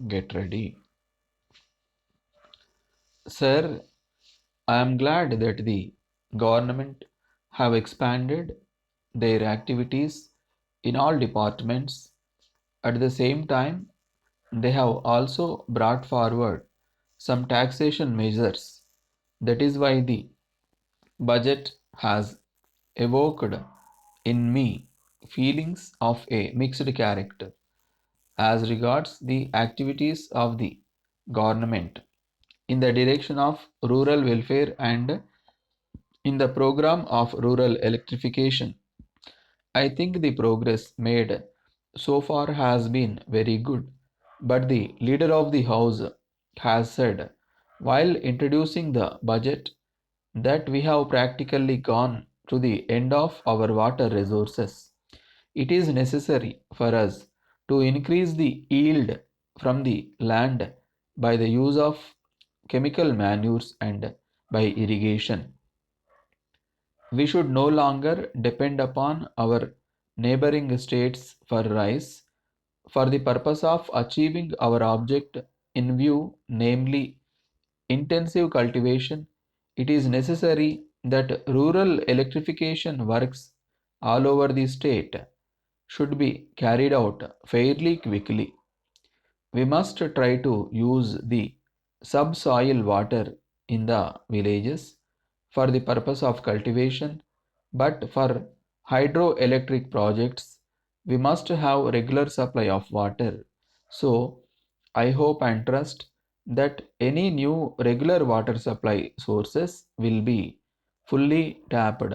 Get ready. Sir, I am glad that the government have expanded their activities in all departments. At the same time, they have also brought forward some taxation measures. That is why the budget has evoked in me feelings of a mixed character as regards the activities of the government in the direction of rural welfare and in the program of rural electrification. I think the progress made so far has been very good, but the leader of the house has said while introducing the budget that we have practically gone to the end of our water resources. It is necessary for us to increase the yield from the land by the use of chemical manures and by irrigation. We should no longer depend upon our neighboring states for rice for the purpose of achieving our object in view, namely intensive cultivation. It is necessary that rural electrification works all over the state should be carried out fairly quickly. We must try to use the subsoil water in the villages for the purpose of cultivation, but for hydroelectric projects, we must have regular supply of water. So, I hope and trust that any new regular water supply sources will be fully tapped.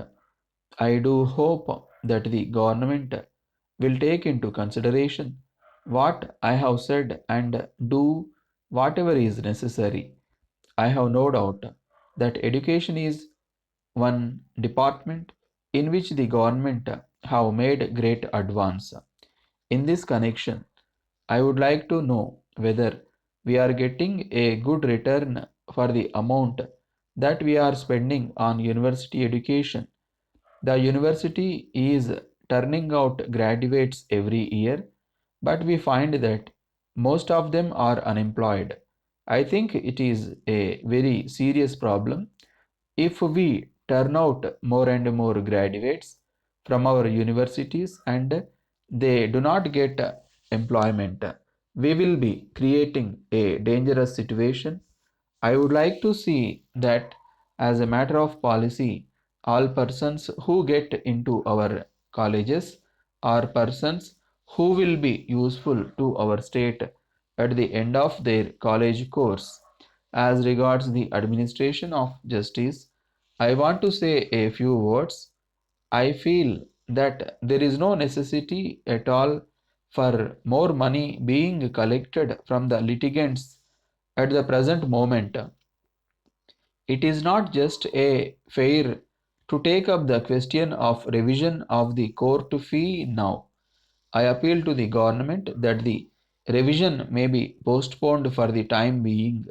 I do hope that the government will take into consideration what I have said and do whatever is necessary. I have no doubt that education is one department in which the government have made great advance. In this connection, I would like to know whether we are getting a good return for the amount that we are spending on university education. The university is turning out graduates every year, but we find that most of them are unemployed. I think it is a very serious problem. If we turn out more and more graduates from our universities and they do not get employment, we will be creating a dangerous situation. I would like to see that as a matter of policy, all persons who get into our colleges are persons who will be useful to our state at the end of their college course. As regards the administration of justice, I want to say a few words. I feel that there is no necessity at all for more money being collected from the litigants at the present moment. It is not just a fair to take up the question of revision of the court fee now. I appeal to the government that the revision may be postponed for the time being.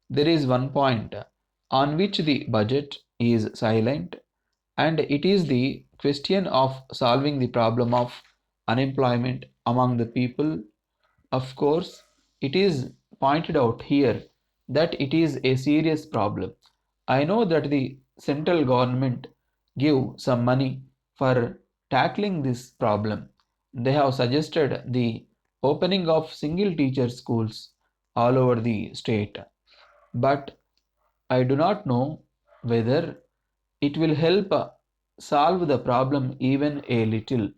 There is one point on which the budget is silent, and it is the question of solving the problem of unemployment among the people. Of course, it is pointed out here that it is a serious problem. I know that the central government give some money for tackling this problem. They have suggested the opening of single teacher schools all over the state. But I do not know whether it will help solve the problem even a little.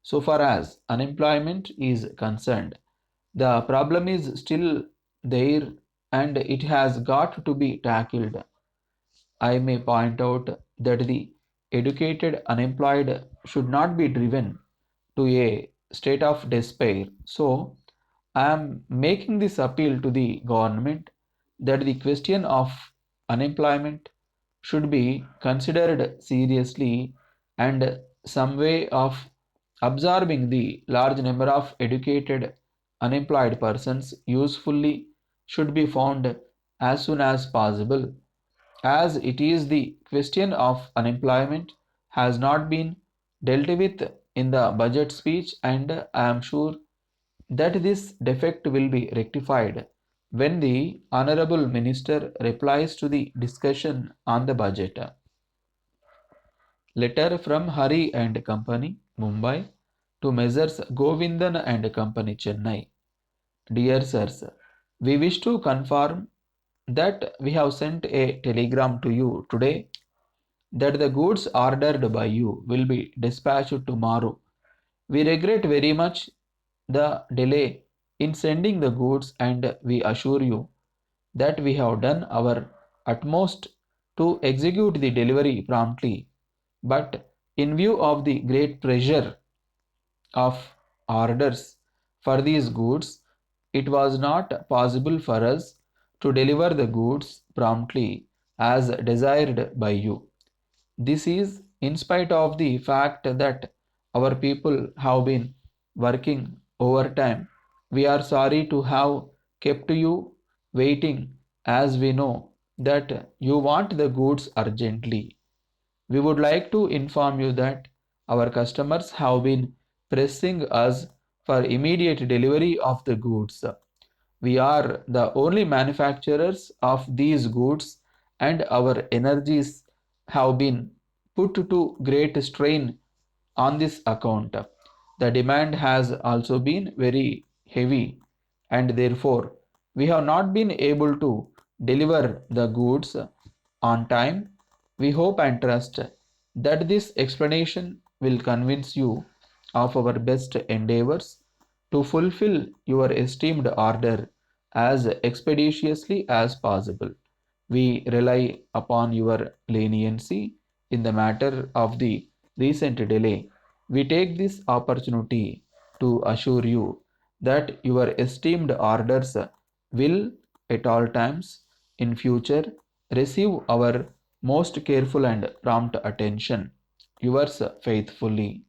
So far as unemployment is concerned, the problem is still there and it has got to be tackled. I may point out that the educated unemployed should not be driven to a state of despair. So, I am making this appeal to the government that the question of unemployment should be considered seriously and some way of absorbing the large number of educated unemployed persons usefully should be found as soon as possible, as it is the question of unemployment has not been dealt with in the budget speech, and I am sure that this defect will be rectified when the Honorable Minister replies to the discussion on the budget. Letter from Hari and Company, Mumbai, to Messrs. Govindan and Company, Chennai. Dear Sirs, we wish to confirm that we have sent a telegram to you today that the goods ordered by you will be dispatched tomorrow. We regret very much the delay in sending the goods, and we assure you that we have done our utmost to execute the delivery promptly. But in view of the great pressure of orders for these goods, it was not possible for us to deliver the goods promptly as desired by you. This is in spite of the fact that our people have been working overtime. We are sorry to have kept you waiting, as we know that you want the goods urgently. We would like to inform you that our customers have been pressing us for immediate delivery of the goods. We are the only manufacturers of these goods, and our energies have been put to great strain on this account. The demand has also been very heavy, and therefore we have not been able to deliver the goods on time. We hope and trust that this explanation will convince you of our best endeavors to fulfill your esteemed order as expeditiously as possible. We rely upon your leniency in the matter of the recent delay. We take this opportunity to assure you that your esteemed orders will at all times in future receive our most careful and prompt attention. Yours faithfully,